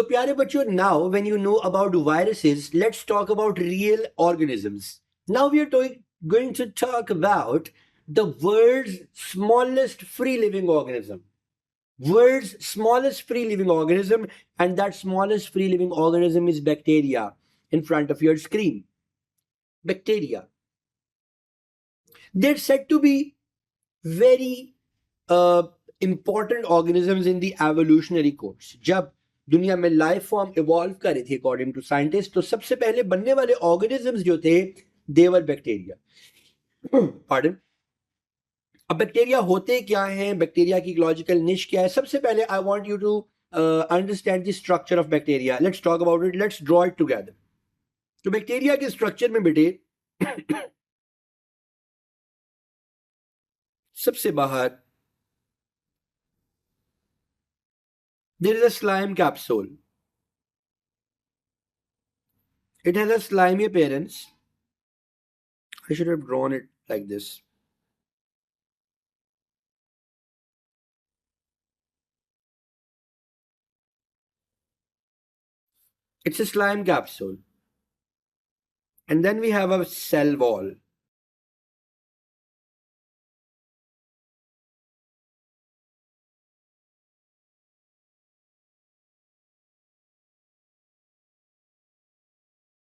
So प्यारे बच्चों, now when you know about viruses, let's talk about real organisms. Now we are going to talk about the world's smallest free living organism. World's smallest free living organism, and that smallest free living organism is bacteria in front of your screen. Bacteria. They're said to be very important organisms in the evolutionary course. जब दुनिया में life form evolve कर रही थी according to scientist, तो सबसे पहले बनने वाले ऑर्गेनिजम्स जो थे देवर बैक्टीरिया. पार्डन. अब बैक्टीरिया होते क्या हैं, बैक्टीरिया की इकोलॉजिकल निश क्या है? सबसे पहले I want you to understand the structure of bacteria. Let's talk about it, let's draw it together. तो बैक्टीरिया के स्ट्रक्चर में बेटे सबसे बाहर there is a slime capsule. It has a slimy appearance. I should have drawn it like this. It's a slime capsule. And then we have a cell wall.